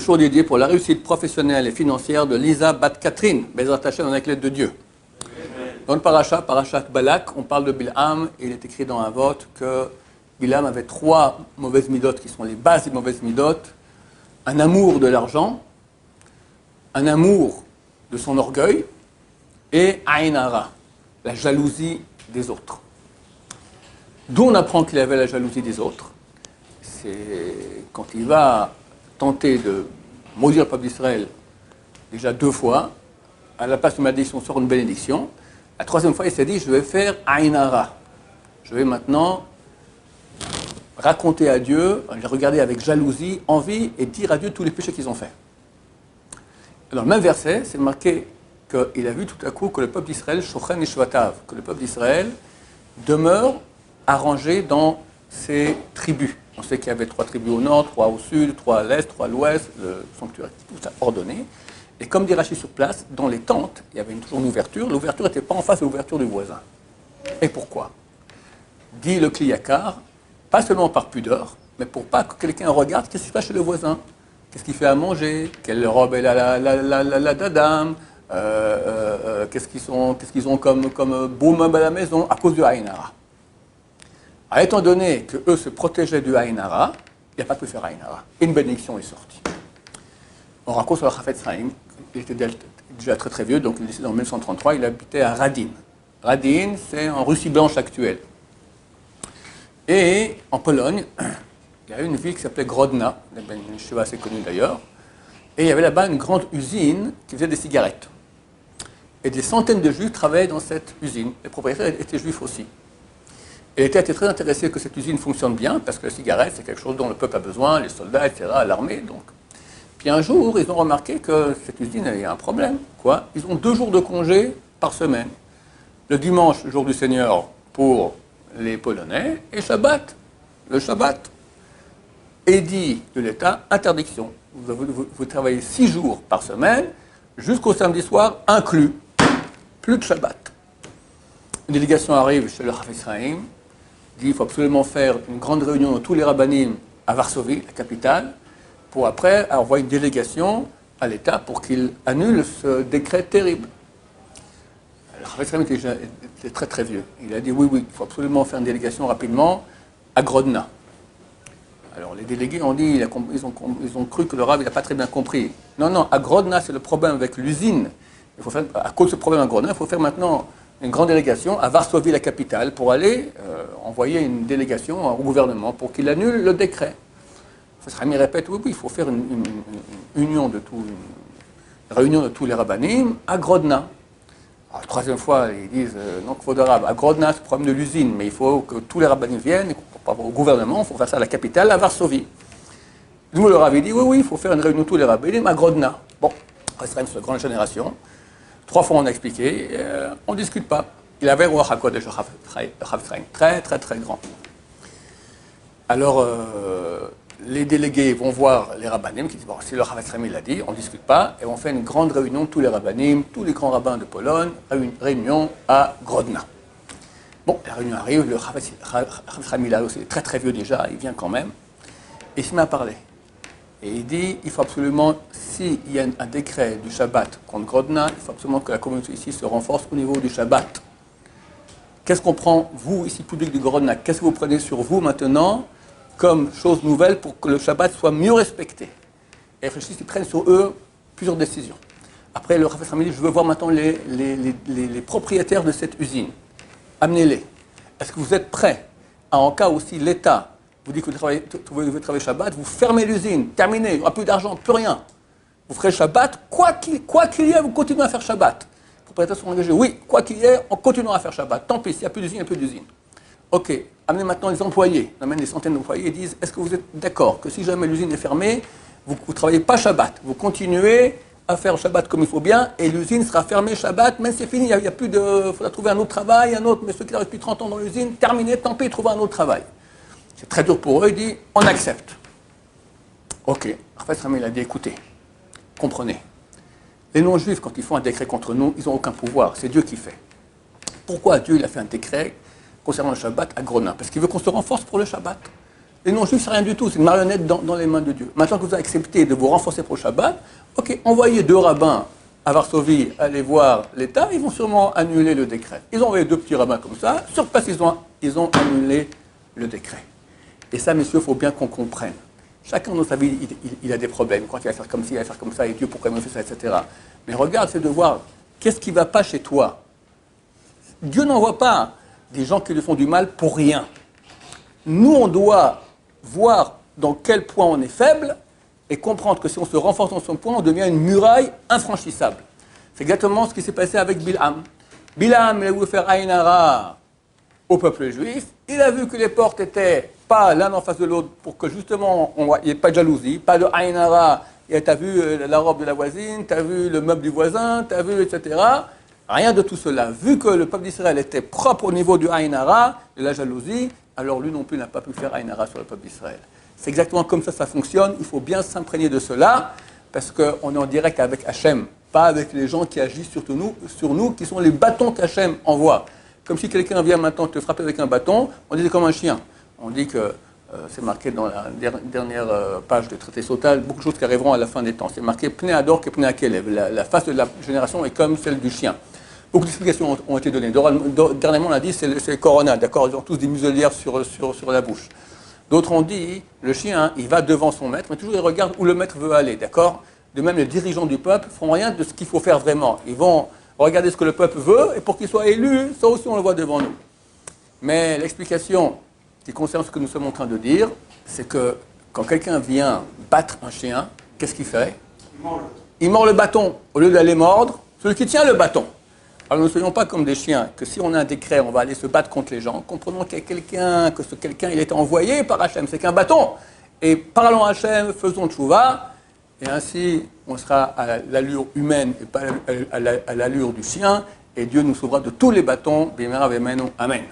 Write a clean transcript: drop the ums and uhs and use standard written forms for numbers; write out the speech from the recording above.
jour dédié pour la réussite professionnelle et financière de Lisa Bat Catherine, Bezrat Hashem avec l'aide de Dieu. Dans le parashat Balak, on parle de Bilham, et il est écrit dans un vote que Bilham avait 3 mauvaises midotes qui sont les bases des mauvaises midotes. Un amour de l'argent, un amour de son orgueil et Aïn Hara, la jalousie des autres. D'où on apprend qu'il avait la jalousie des autres. C'est quand il va tenter de maudire le peuple d'Israël déjà 2 fois, à la place de malédiction sort une bénédiction. La 3e fois, il s'est dit, je vais faire Aïn Hara. Je vais maintenant raconter à Dieu, les regarder avec jalousie, envie, et dire à Dieu tous les péchés qu'ils ont faits. Dans le même verset, c'est marqué qu'il a vu tout à coup que le peuple d'Israël, Shochen et Shvatav, que le peuple d'Israël demeure arrangé dans ses tribus. On sait qu'il y avait 3 tribus au nord, 3 au sud, 3 à l'est, 3 à l'ouest, le sanctuaire, tout ça ordonné. Et comme dit Rachid sur place, dans les tentes, il y avait toujours une ouverture. L'ouverture n'était pas en face de l'ouverture du voisin. Et pourquoi? Dit le Kliyakar, pas seulement par pudeur, mais pour pas que quelqu'un regarde qu'est-ce qui se passe chez le voisin. Qu'est-ce qu'il fait à manger? Quelle robe est la dadam? Qu'est-ce qu'ils ont comme beau meuble à la maison à cause du Aïn Hara. Étant donné qu'eux se protégeaient du Aïn Hara, il n'y a pas pu faire Aïn Hara. Une bénédiction est sortie. On raconte sur le Chafetz Chaim, il était déjà très très vieux, donc il est décédé en 1933, il habitait à Radin. Radin, c'est en Russie blanche actuelle. Et en Pologne, il y a une ville qui s'appelait Grodna, une yeshiva assez connue d'ailleurs, et il y avait là-bas une grande usine qui faisait des cigarettes. Et des centaines de juifs travaillaient dans cette usine. Les propriétaires étaient juifs aussi. Et l'État était très intéressé que cette usine fonctionne bien, parce que la cigarette, c'est quelque chose dont le peuple a besoin, les soldats, etc., l'armée, donc. Puis un jour, ils ont remarqué que cette usine avait un problème. Quoi? Ils ont 2 jours de congé par semaine. Le dimanche, le jour du Seigneur, pour les Polonais, et Shabbat, le Shabbat. Édit de l'État, interdiction. Vous travaillez 6 jours par semaine, jusqu'au samedi soir, inclus. Plus de Shabbat. Une délégation arrive chez le Chafetz Chaim, dit qu'il faut absolument faire une grande réunion de tous les rabbinim à Varsovie, la capitale, pour après envoyer une délégation à l'État pour qu'il annule ce décret terrible. Le Chafetz Chaim était très très vieux. Il a dit oui, il faut absolument faire une délégation rapidement à Grodna. Alors les délégués ont dit, ils ont cru que le Rav n'a pas très bien compris. Non, à Grodna, c'est le problème avec l'usine. À cause de ce problème à Grodna, il faut faire maintenant une grande délégation à Varsovie, la capitale, pour aller envoyer une délégation au gouvernement pour qu'il annule le décret. Rami répète, oui, il faut faire une réunion de tous les rabbinim à Grodna. Alors, la 3e fois, ils disent, non, il faut de rab. À Grodna, c'est le problème de l'usine, mais il faut que tous les rabbinim viennent, au gouvernement, il faut faire ça à la capitale, à Varsovie. Nous, le Rav, il dit, oui, il faut faire une réunion de tous les rabbinim à Grodna. Bon, c'est une grande génération. 3 fois on a expliqué, on ne discute pas. Il avait Ruach HaKodesh, le Chafetz Chaim, très très très grand. Alors, les délégués vont voir les rabbinim qui disent, bon, si le Chafetz Chaim l'a dit, on ne discute pas, et on fait une grande réunion de tous les rabbinim, tous les grands rabbins de Pologne, réunion à Grodna. Bon, la réunion arrive, le Chafetz Chaim là aussi, très très vieux déjà, il vient quand même, et il se met à parler. Et il dit, il faut absolument, s'il y a un décret du Shabbat contre Grodna, il faut absolument que la communauté ici se renforce au niveau du Shabbat. Qu'est-ce qu'on prend, vous, ici, public du Grodna, qu'est-ce que vous prenez sur vous maintenant comme chose nouvelle pour que le Shabbat soit mieux respecté? Et réfléchissent, ils prennent sur eux plusieurs décisions. Après, le Chafetz Chaim dit, je veux voir maintenant les propriétaires de cette usine. Amenez-les. Est-ce que vous êtes prêts en cas où si l'État vous dites que vous devez travailler Shabbat, vous fermez l'usine, terminez, il n'y aura plus d'argent, plus rien. Vous ferez Shabbat, quoi qu'il y ait, vous continuez à faire Shabbat. Les propriétaires sont engagés, oui, quoi qu'il y ait, on continuera à faire Shabbat. Tant pis, s'il n'y a plus d'usine, il n'y a plus d'usine. Ok, amenez maintenant les employés, on amène des centaines d'employés et disent, est-ce que vous êtes d'accord que si jamais l'usine est fermée, vous ne travaillez pas Shabbat, vous continuez à faire Shabbat comme il faut bien, et l'usine sera fermée Shabbat, même si c'est fini, il n'y a plus de... Il faudra trouver un autre travail, mais ceux qui restent depuis 30 ans dans l'usine, terminez, tant pis, trouvez un autre travail. C'est très dur pour eux, il dit, on accepte. Ok, Chafetz Chaim il a dit, écoutez, comprenez, les non-juifs, quand ils font un décret contre nous, ils n'ont aucun pouvoir, c'est Dieu qui fait. Pourquoi Dieu il a fait un décret concernant le Shabbat à Grodna? Parce qu'il veut qu'on se renforce pour le Shabbat. Les non-juifs, c'est rien du tout, c'est une marionnette dans les mains de Dieu. Maintenant que vous avez accepté de vous renforcer pour le Shabbat, ok, envoyez 2 rabbins à Varsovie aller voir l'État, ils vont sûrement annuler le décret. Ils ont envoyé 2 petits rabbins comme ça, sur place, ils ont annulé le décret. Et ça, messieurs, il faut bien qu'on comprenne. Chacun dans sa vie, il a des problèmes. Quand il va faire comme ci, il va faire comme ça, et Dieu, pourquoi il me fait ça, etc. Mais regarde, c'est de voir qu'est-ce qui ne va pas chez toi. Dieu n'envoie pas des gens qui lui font du mal pour rien. Nous, on doit voir dans quel point on est faible et comprendre que si on se renforce dans son point, on devient une muraille infranchissable. C'est exactement ce qui s'est passé avec Bilham. Bilham, il a voulu faire Aïn Hara au peuple juif. Il a vu que les portes étaient pas l'un en face de l'autre pour que justement il n'y ait pas de jalousie, pas de Aïn Hara. Tu as vu la robe de la voisine, tu as vu le meuble du voisin, tu as vu, etc. Rien de tout cela. Vu que le peuple d'Israël était propre au niveau du Aïn Hara, de la jalousie, alors lui non plus n'a pas pu faire Aïn Hara sur le peuple d'Israël. C'est exactement comme ça fonctionne. Il faut bien s'imprégner de cela, parce qu'on est en direct avec Hachem, pas avec les gens qui agissent sur nous, qui sont les bâtons qu'Hachem envoie. Comme si quelqu'un vient maintenant te frapper avec un bâton, on dit comme un chien. On dit que, c'est marqué dans la dernière page de traité Sotal, beaucoup de choses qui arriveront à la fin des temps. C'est marqué Pnei Ador que Pnei Akelev. La face de la génération est comme celle du chien. Beaucoup d'explications ont été données. Dernièrement, on a dit c'est le corona, d'accord? Ils ont tous des muselières sur la bouche. D'autres ont dit, le chien, il va devant son maître, mais toujours il regarde où le maître veut aller, d'accord? De même, les dirigeants du peuple ne font rien de ce qu'il faut faire vraiment. Ils vont regarder ce que le peuple veut, et pour qu'il soit élu, ça aussi on le voit devant nous. Mais l'explication qui concerne ce que nous sommes en train de dire, c'est que quand quelqu'un vient battre un chien, qu'est-ce qu'il fait? Il mord le bâton. Au lieu d'aller mordre, celui qui tient le bâton. Alors ne soyons pas comme des chiens, que si on a un décret, on va aller se battre contre les gens. Comprenons qu'il y a quelqu'un, que ce quelqu'un, il est envoyé par Hachem, c'est qu'un bâton. Et parlons à Hachem, faisons tchouva, et ainsi on sera à l'allure humaine et pas à l'allure du chien, et Dieu nous sauvera de tous les bâtons. Amen.